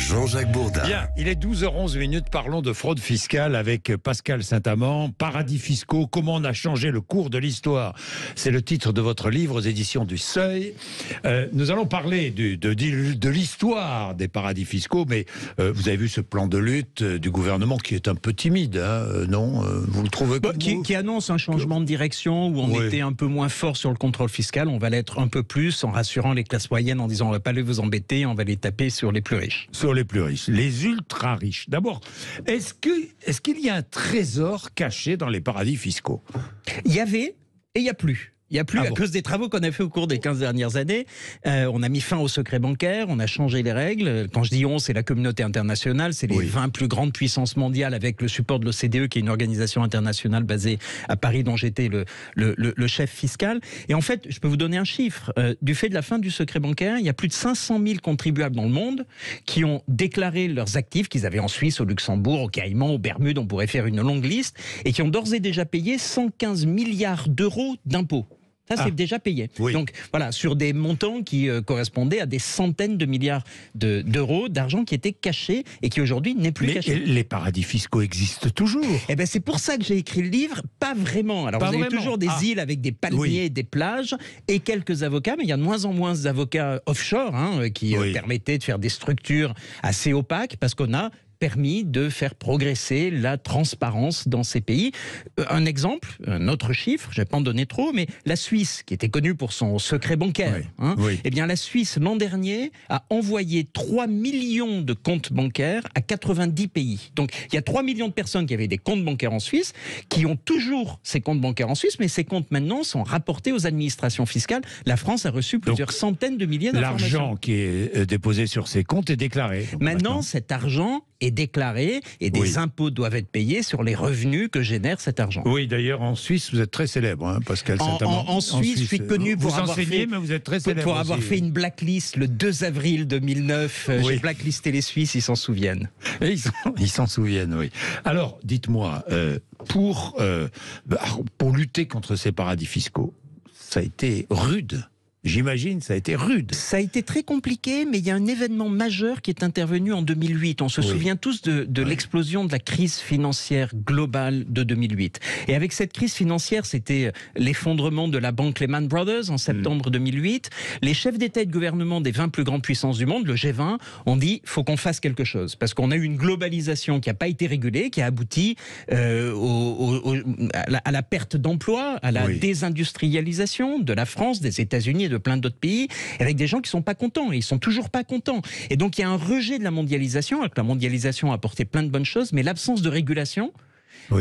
Jean-Jacques Bourdin. Bien, il est 12h11, parlons de fraude fiscale avec Pascal Saint-Amand. Paradis fiscaux, comment on a changé le cours de l'histoire. C'est le titre de votre livre aux éditions du Seuil. Nous allons parler de l'histoire des paradis fiscaux, mais vous avez vu ce plan de lutte du gouvernement qui est un peu timide, hein, non vous le trouvez qui annonce un changement de direction où on était un peu moins fort sur le contrôle fiscal, on va l'être un peu plus en rassurant les classes moyennes en disant on va pas les vous embêter, on va les taper sur les plus riches. Sur les plus riches, les ultra riches. D'abord, est-ce qu'il y a un trésor caché dans les paradis fiscaux? Il y avait et il n'y a plus. Il n'y a plus, à cause des travaux qu'on a fait au cours des 15 dernières années. On a mis fin au secret bancaire, on a changé les règles. Quand je dis on, c'est la communauté internationale, c'est les 20 plus grandes puissances mondiales avec le support de l'OCDE, qui est une organisation internationale basée à Paris, dont j'étais le chef fiscal. Et en fait, je peux vous donner un chiffre. Du fait de la fin du secret bancaire, il y a plus de 500 000 contribuables dans le monde qui ont déclaré leurs actifs qu'ils avaient en Suisse, au Luxembourg, au Caïmans, aux Bermudes, on pourrait faire une longue liste, et qui ont d'ores et déjà payé 115 milliards d'euros d'impôts. Ça, c'est déjà payé. Oui. Donc, voilà, sur des montants qui correspondaient à des centaines de milliards d'euros d'argent qui était caché et qui aujourd'hui n'est plus caché. Les paradis fiscaux existent toujours. Eh ben, c'est pour ça que j'ai écrit le livre. Pas vraiment. Alors, vous avez toujours des îles avec des palmiers et des plages et quelques avocats, mais il y a de moins en moins d'avocats offshore qui permettaient de faire des structures assez opaques parce qu'on a permis de faire progresser la transparence dans ces pays. Un exemple, un autre chiffre, je ne vais pas en donner trop, mais la Suisse, qui était connue pour son secret bancaire, eh bien la Suisse, l'an dernier, a envoyé 3 millions de comptes bancaires à 90 pays. Donc il y a 3 millions de personnes qui avaient des comptes bancaires en Suisse, qui ont toujours ces comptes bancaires en Suisse, mais ces comptes maintenant sont rapportés aux administrations fiscales. La France a reçu plusieurs centaines de milliers d'informations. L'argent qui est déposé sur ces comptes est déclaré. Maintenant, cet argent est déclaré et des impôts doivent être payés sur les revenus que génère cet argent. Oui, d'ailleurs, en Suisse, vous êtes très célèbre, Pascal Saint-Amand. En Suisse, je suis connu pour avoir fait une blacklist le 2 avril 2009. J'ai blacklisté les Suisses, ils s'en souviennent. Et ils s'en souviennent, oui. Alors, dites-moi, pour lutter contre ces paradis fiscaux, ça a été rude. J'imagine, ça a été rude. Ça a été très compliqué, mais il y a un événement majeur qui est intervenu en 2008. On se souvient tous de l'explosion de la crise financière globale de 2008. Et avec cette crise financière, c'était l'effondrement de la banque Lehman Brothers en septembre 2008. Les chefs d'État et de gouvernement des 20 plus grandes puissances du monde, le G20, ont dit « faut qu'on fasse quelque chose ». Parce qu'on a eu une globalisation qui n'a pas été régulée, qui a abouti à la perte d'emplois, à la désindustrialisation de la France, des États-Unis, de plein d'autres pays, avec des gens qui sont pas contents, et ils sont toujours pas contents. Et donc il y a un rejet de la mondialisation, alors que la mondialisation a apporté plein de bonnes choses, mais l'absence de régulation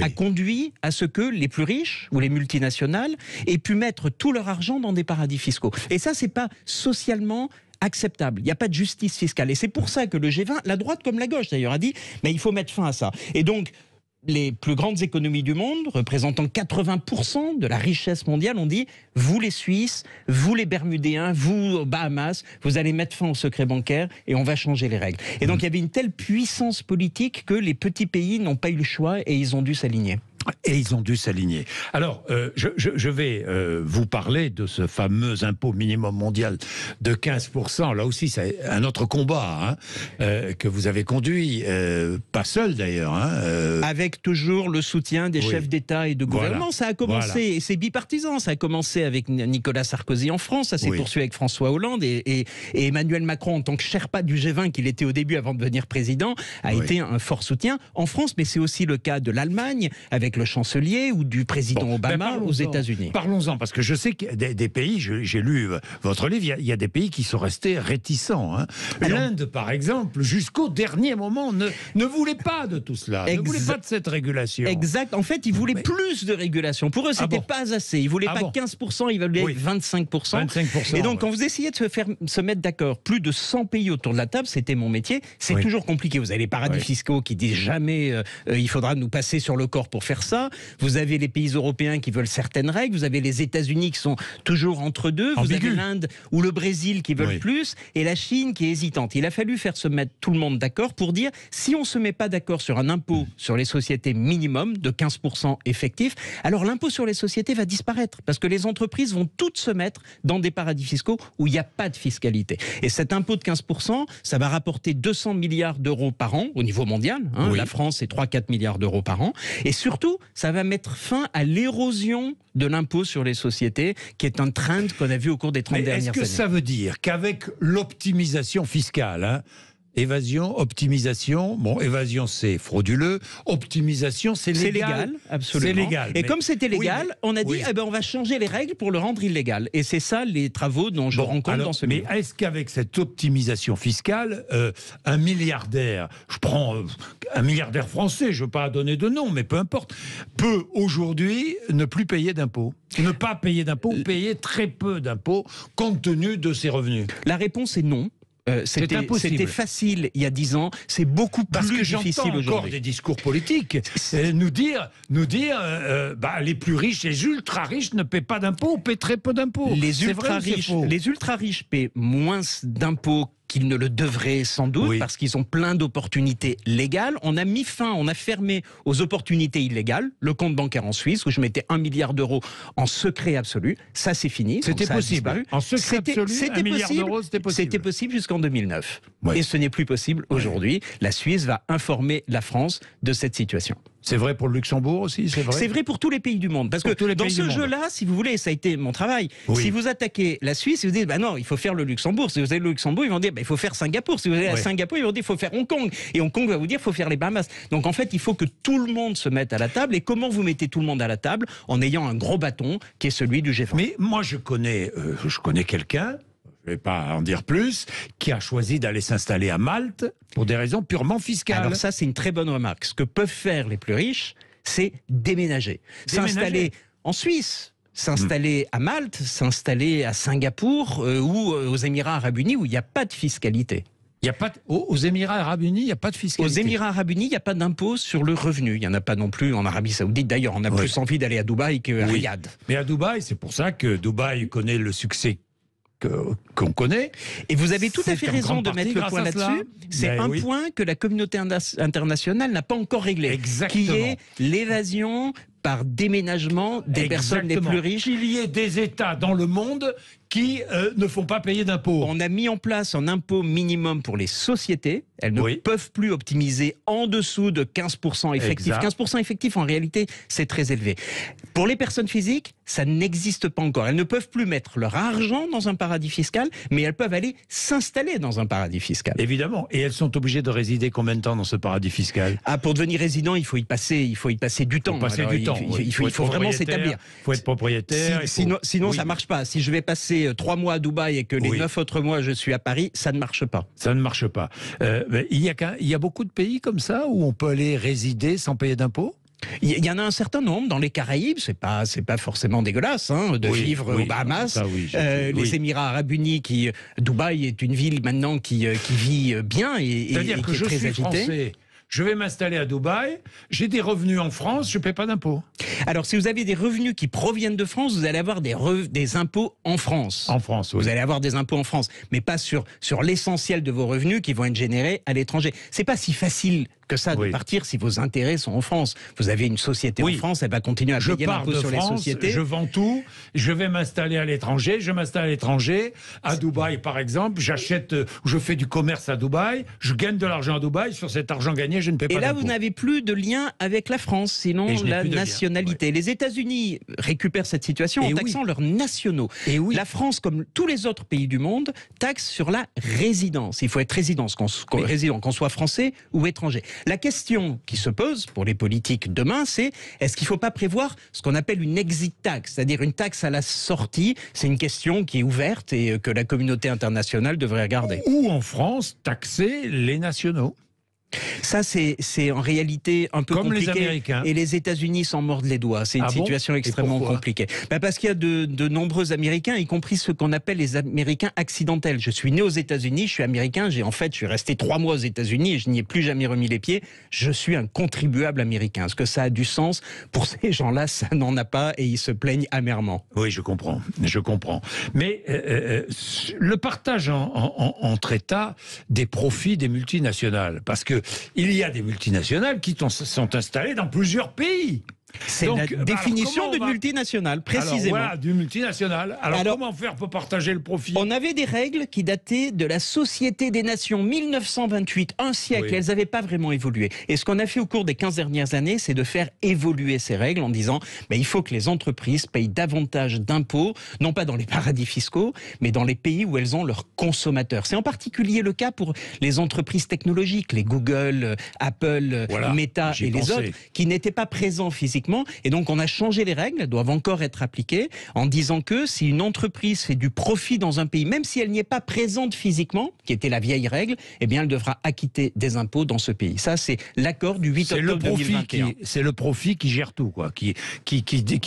a conduit à ce que les plus riches ou les multinationales aient pu mettre tout leur argent dans des paradis fiscaux. Et ça, c'est pas socialement acceptable. Il n'y a pas de justice fiscale. Et c'est pour ça que le G20, la droite comme la gauche d'ailleurs, a dit mais il faut mettre fin à ça. Et donc les plus grandes économies du monde, représentant 80% de la richesse mondiale, ont dit « Vous les Suisses, vous les Bermudéens, vous Bahamas, vous allez mettre fin au secret bancaire et on va changer les règles. » Et donc il y avait une telle puissance politique que les petits pays n'ont pas eu le choix et ils ont dû s'aligner. Et ils ont dû s'aligner. Alors, je vais vous parler de ce fameux impôt minimum mondial de 15%. Là aussi, c'est un autre combat que vous avez conduit, pas seul d'ailleurs. Avec toujours le soutien des chefs d'État et de gouvernement. Ça a commencé, et c'est bipartisan, ça a commencé avec Nicolas Sarkozy en France, ça s'est poursuivi avec François Hollande, et Emmanuel Macron, en tant que Sherpa du G20 qu'il était au début avant de devenir président, a été un fort soutien en France, mais c'est aussi le cas de l'Allemagne, avec le chancelier ou du président Obama aux États-Unis. Parlons-en, parce que je sais qu'il y a des pays, j'ai lu votre livre, il y a des pays qui sont restés réticents. L'Inde, par exemple, jusqu'au dernier moment, ne voulait pas de tout cela, ne voulait pas de cette régulation. Exact. En fait, ils voulaient plus de régulation. Pour eux, c'était pas assez. Ils voulaient pas 15%, ils voulaient 25%. Et donc, quand vous essayez de se mettre d'accord, plus de 100 pays autour de la table, c'était mon métier, c'est toujours compliqué. Vous avez les paradis fiscaux qui disent jamais il faudra nous passer sur le corps pour faire versa. Vous avez les pays européens qui veulent certaines règles. Vous avez les États-Unis qui sont toujours entre deux. Vous avez l'Inde ou le Brésil qui veulent plus. Et la Chine qui est hésitante. Il a fallu faire se mettre tout le monde d'accord pour dire, si on ne se met pas d'accord sur un impôt sur les sociétés minimum de 15% effectif, alors l'impôt sur les sociétés va disparaître. Parce que les entreprises vont toutes se mettre dans des paradis fiscaux où il n'y a pas de fiscalité. Et cet impôt de 15%, ça va rapporter 200 milliards d'euros par an au niveau mondial. La France, c'est 3-4 milliards d'euros par an. Et surtout, ça va mettre fin à l'érosion de l'impôt sur les sociétés, qui est un trend qu'on a vu au cours des 30 dernières années. Est-ce que ça veut dire qu'avec l'optimisation fiscale, évasion, optimisation, bon, évasion c'est frauduleux, optimisation c'est légal. C'est légal, absolument. C'est légal. Et comme c'était légal, on a dit, on va changer les règles pour le rendre illégal. Et c'est ça les travaux dont je rends compte dans ce livre. Mais est-ce qu'avec cette optimisation fiscale, un milliardaire, je prends un milliardaire français, je ne veux pas donner de nom, mais peu importe, peut aujourd'hui ne plus payer d'impôts? Ne pas payer d'impôts, ou payer très peu d'impôts compte tenu de ses revenus? La réponse est non. C'était facile il y a 10 ans, c'est beaucoup plus difficile aujourd'hui. Encore des discours politiques nous dire les plus riches, les ultra riches ne paient pas d'impôts ou paient très peu d'impôts. Les ultra riches paient moins d'impôts qu'ils ne le devraient sans doute, parce qu'ils ont plein d'opportunités légales. On a mis fin, on a fermé aux opportunités illégales, le compte bancaire en Suisse, où je mettais 1 milliard d'euros en secret absolu. Ça, c'est fini. C'était possible. En secret absolu, 1 milliard d'euros, c'était possible. C'était possible jusqu'en 2009. Et ce n'est plus possible aujourd'hui. La Suisse va informer la France de cette situation. C'est vrai pour le Luxembourg aussi, c'est vrai? C'est vrai pour tous les pays du monde. Parce que dans ce jeu-là, si vous voulez, ça a été mon travail. Si vous attaquez la Suisse, vous dites, non, il faut faire le Luxembourg. Si vous avez le Luxembourg, ils vont dire, il faut faire Singapour. Si vous allez à Singapour, ils vont dire, il faut faire Hong Kong. Et Hong Kong va vous dire, il faut faire les Bahamas. Donc en fait, il faut que tout le monde se mette à la table. Et comment vous mettez tout le monde à la table? En ayant un gros bâton, qui est celui du G20. Mais moi, je connais quelqu'un, je ne vais pas en dire plus, qui a choisi d'aller s'installer à Malte pour des raisons purement fiscales. Alors ça, c'est une très bonne remarque. Ce que peuvent faire les plus riches, c'est déménager. S'installer en Suisse, s'installer à Malte, s'installer à Singapour ou aux Émirats Arabes Unis où il n'y a pas de fiscalité. Aux Émirats Arabes Unis, il n'y a pas de fiscalité. Aux Émirats Arabes Unis, il n'y a pas d'impôt sur le revenu. Il n'y en a pas non plus en Arabie Saoudite. D'ailleurs, on a plus envie d'aller à Dubaï qu'à Riyad. Mais à Dubaï, c'est pour ça que Dubaï connaît le succès qu'on connaît. Et vous avez tout à fait raison de mettre le point là-dessus. C'est un point que la communauté internationale n'a pas encore réglé. Exactement. Qui est l'évasion par déménagement des personnes les plus riches. Il y ait des États dans le monde qui ne font pas payer d'impôts. On a mis en place un impôt minimum pour les sociétés. Elles ne peuvent plus optimiser en dessous de 15% effectif. 15% effectif, en réalité, c'est très élevé. Pour les personnes physiques, ça n'existe pas encore. Elles ne peuvent plus mettre leur argent dans un paradis fiscal, mais elles peuvent aller s'installer dans un paradis fiscal. Évidemment. Et elles sont obligées de résider combien de temps dans ce paradis fiscal? Pour devenir résident, il faut y passer du temps. Il faut vraiment s'établir. Il faut être propriétaire. Sinon, ça ne marche pas. Si je vais passer 3 mois à Dubaï et que les 9 autres mois, je suis à Paris, ça ne marche pas. Ça ne marche pas. Il y a beaucoup de pays comme ça où on peut aller résider sans payer d'impôts? Il y en a un certain nombre dans les Caraïbes, c'est pas forcément dégueulasse de vivre aux Bahamas. Les Émirats Arabes Unis, Dubaï est une ville maintenant qui vit bien et c'est-à-dire que qui est très agitée. Français. Je vais m'installer à Dubaï, j'ai des revenus en France, je ne paie pas d'impôts. Alors, si vous avez des revenus qui proviennent de France, vous allez avoir des impôts en France. En France, oui. Vous allez avoir des impôts en France, mais pas sur l'essentiel de vos revenus qui vont être générés à l'étranger. C'est pas si facile que ça de partir si vos intérêts sont en France. Vous avez une société en France, elle va continuer à payer l'impôt sur les sociétés. Je vends tout, je vais m'installer à l'étranger, à Dubaï par exemple, je fais du commerce à Dubaï, je gagne de l'argent à Dubaï, sur cet argent gagné, je ne paie pas d'impôt. Et là, vous n'avez plus de lien avec la France, sinon la nationalité. Les États-Unis récupèrent cette situation en taxant leurs nationaux. La France, comme tous les autres pays du monde, taxe sur la résidence. Il faut être résident, qu'on soit français ou étranger. La question qui se pose pour les politiques demain, c'est est-ce qu'il ne faut pas prévoir ce qu'on appelle une exit tax, c'est-à-dire une taxe à la sortie? C'est une question qui est ouverte et que la communauté internationale devrait regarder. Ou en France, taxer les nationaux. Ça, c'est en réalité un peu Comme compliqué. les Américains. Et les États-Unis s'en mordent les doigts. C'est une situation extrêmement compliquée. Parce qu'il y a de nombreux Américains, y compris ceux qu'on appelle les Américains accidentels. Je suis né aux États-Unis, je suis américain, je suis resté 3 mois aux États-Unis et je n'y ai plus jamais remis les pieds. Je suis un contribuable américain. Est-ce que ça a du sens? Pour ces gens-là, ça n'en a pas et ils se plaignent amèrement. Oui, je comprends. Mais le partage entre États des profits des multinationales, parce que il y a des multinationales qui sont installées dans plusieurs pays. C'est la définition de multinationale, précisément. Alors, voilà, du multinational. Alors comment faire pour partager le profit? On avait des règles qui dataient de la Société des Nations 1928, un siècle, et elles n'avaient pas vraiment évolué. Et ce qu'on a fait au cours des 15 dernières années, c'est de faire évoluer ces règles en disant il faut que les entreprises payent davantage d'impôts, non pas dans les paradis fiscaux, mais dans les pays où elles ont leurs consommateurs. C'est en particulier le cas pour les entreprises technologiques, les Google, Apple, Meta et les autres, qui n'étaient pas présents physiquement. Et donc on a changé les règles, elles doivent encore être appliquées, en disant que si une entreprise fait du profit dans un pays, même si elle n'y est pas présente physiquement, qui était la vieille règle, eh bien elle devra acquitter des impôts dans ce pays. Ça, c'est l'accord du 8 octobre 2021. C'est le profit qui gère tout, quoi, qui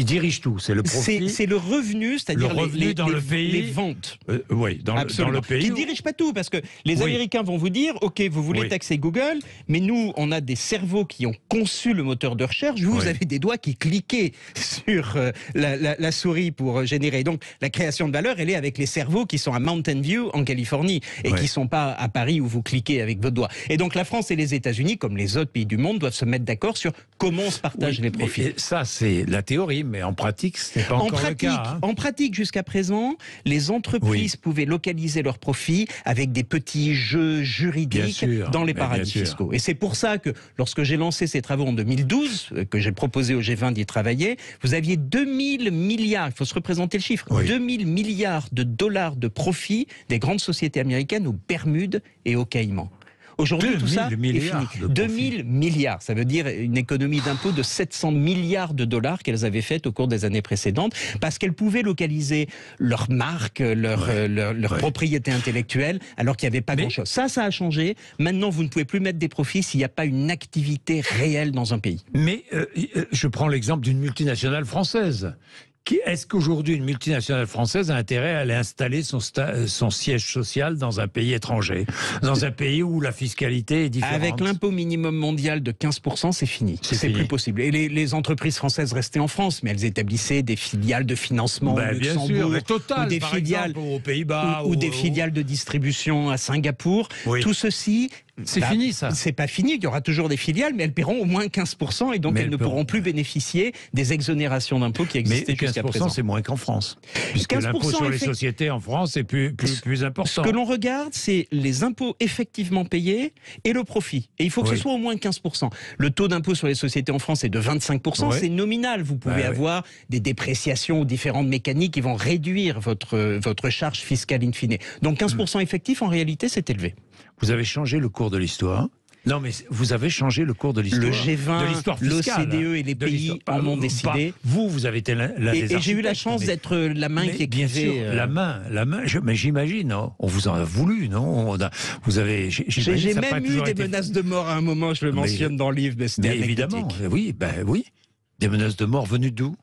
dirige tout. C'est le profit. C'est le revenu, c'est-à-dire les ventes. Oui, dans le pays. Qui ne dirige pas tout, parce que les Américains vont vous dire, OK, vous voulez taxer Google, mais nous, on a des cerveaux qui ont conçu le moteur de recherche, vous avez des doigts qui cliquaient sur la souris pour générer. Donc, la création de valeur, elle est avec les cerveaux qui sont à Mountain View, en Californie, et qui ne sont pas à Paris où vous cliquez avec votre doigt. Et donc, la France et les États-Unis, comme les autres pays du monde, doivent se mettre d'accord sur comment on se partage les profits. Ça, c'est la théorie, mais en pratique, ce n'est pas encore le cas. Hein. En pratique, jusqu'à présent, les entreprises pouvaient localiser leurs profits avec des petits jeux juridiques dans les paradis fiscaux. Et c'est pour ça que, lorsque j'ai lancé ces travaux en 2012, que j'ai proposé au G20 d'y travailler, vous aviez 2000 milliards, il faut se représenter le chiffre, 2000 milliards de dollars de profit des grandes sociétés américaines aux Bermudes et aux Caïmans. Aujourd'hui, tout ça est fini. 2000 milliards, ça veut dire une économie d'impôts de 700 milliards de dollars qu'elles avaient faites au cours des années précédentes, parce qu'elles pouvaient localiser leur marque, leur propriété intellectuelle, alors qu'il n'y avait pas grand-chose. Ça a changé. Maintenant, vous ne pouvez plus mettre des profits s'il n'y a pas une activité réelle dans un pays. Mais je prends l'exemple d'une multinationale française. Est-ce qu'aujourd'hui, une multinationale française a intérêt à aller installer son siège social dans un pays étranger, dans un pays où la fiscalité est différente? Avec l'impôt minimum mondial de 15%, c'est fini. C'est plus possible. Et les entreprises françaises restaient en France, mais elles établissaient des filiales de financement au Luxembourg, bien sûr, mais Total, ou des filiales aux Pays-Bas, ou des filiales de distribution à Singapour. Tout ceci... C'est fini, ça. C'est pas fini, il y aura toujours des filiales, mais elles paieront au moins 15%, et donc elles ne pourront plus bénéficier des exonérations d'impôts qui existaient jusqu'à présent. Mais 15%, c'est moins qu'en France. Puisque l'impôt sur les sociétés en France est plus important. Ce que l'on regarde, c'est les impôts effectivement payés et le profit. Et il faut que ce soit au moins 15%. Le taux d'impôt sur les sociétés en France est de 25%, c'est nominal. Vous pouvez avoir des dépréciations ou différentes mécaniques qui vont réduire votre charge fiscale in fine. Donc 15% effectif, en réalité, c'est élevé. Vous avez changé le cours de l'histoire. Non, mais vous avez changé le cours de l'histoire. Le G20, l'OCDE et les pays en ont décidé. Vous avez été l'un des architectes. Et j'ai eu la chance d'être la main qui écrivait. Bien sûr, la main. Mais j'imagine, on vous en a voulu, non? Vous avez. J'ai même eu des menaces de mort à un moment, je le mentionne dans le livre, mais c'était évidemment, oui. Des menaces de mort venues d'où?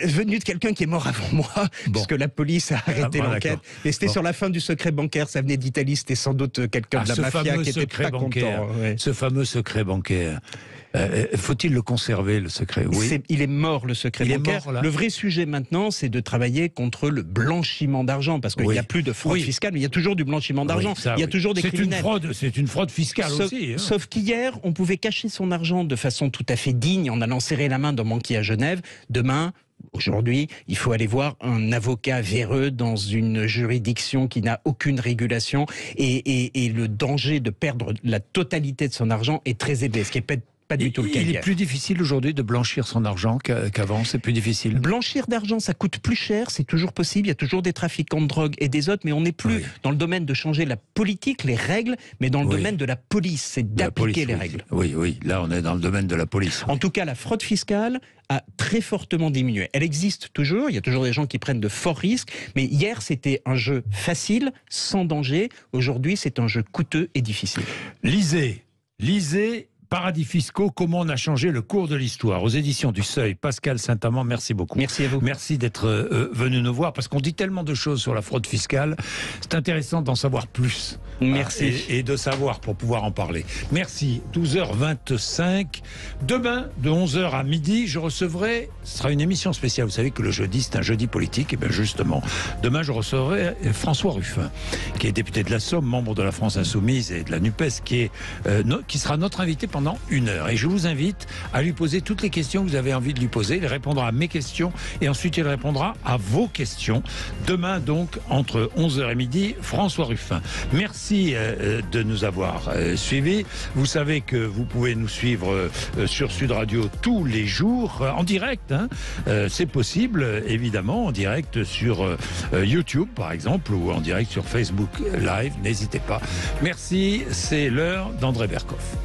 Venues de quelqu'un qui est mort avant moi, puisque la police a arrêté l'enquête. Et c'était sur la fin du secret bancaire, ça venait d'Italie, c'était sans doute quelqu'un de la mafia qui était pas content. Ce fameux secret bancaire. Faut-il le conserver, le secret? Il est mort, le secret bancaire. Le vrai sujet maintenant, c'est de travailler contre le blanchiment d'argent, parce qu'il n'y a plus de fraude fiscale, mais il y a toujours du blanchiment d'argent. Il y a toujours des criminels. C'est une fraude fiscale aussi. Sauf qu'hier, on pouvait cacher son argent de façon tout à fait digne en allant serrer la main d'un banquier à Genève. Demain, aujourd'hui, il faut aller voir un avocat véreux dans une juridiction qui n'a aucune régulation, et le danger de perdre la totalité de son argent est très élevé, ce qui est pas du tout le cas. Il est plus difficile aujourd'hui de blanchir son argent qu'avant, c'est plus difficile. Blanchir d'argent, ça coûte plus cher, c'est toujours possible, il y a toujours des trafiquants de drogue et des autres, mais on n'est plus dans le domaine de changer la politique, les règles, mais dans le domaine de la police, c'est d'appliquer les règles. Oui, là on est dans le domaine de la police. En tout cas, la fraude fiscale a très fortement diminué. Elle existe toujours, il y a toujours des gens qui prennent de forts risques, mais hier c'était un jeu facile, sans danger, aujourd'hui c'est un jeu coûteux et difficile. Lisez Lisez Paradis fiscaux, comment on a changé le cours de l'histoire, aux éditions du Seuil. Pascal Saint-Amand, merci beaucoup. Merci à vous. Merci d'être venu nous voir, parce qu'on dit tellement de choses sur la fraude fiscale. C'est intéressant d'en savoir plus. Merci. Et de savoir pour pouvoir en parler. Merci. 12h25. Demain, de 11h à midi, je recevrai, ce sera une émission spéciale. Vous savez que le jeudi, c'est un jeudi politique. Et bien justement, demain, je recevrai François Ruffin, qui est député de la Somme, membre de la France Insoumise et de la NUPES, qui sera notre invité pendant 1 heure. Et je vous invite à lui poser toutes les questions que vous avez envie de lui poser. Il répondra à mes questions et ensuite il répondra à vos questions. Demain donc, entre 11h et midi, François Ruffin. Merci de nous avoir suivis. Vous savez que vous pouvez nous suivre sur Sud Radio tous les jours, en direct. C'est possible, évidemment, en direct sur YouTube, par exemple, ou en direct sur Facebook Live. N'hésitez pas. Merci, c'est l'heure d'André Berkoff.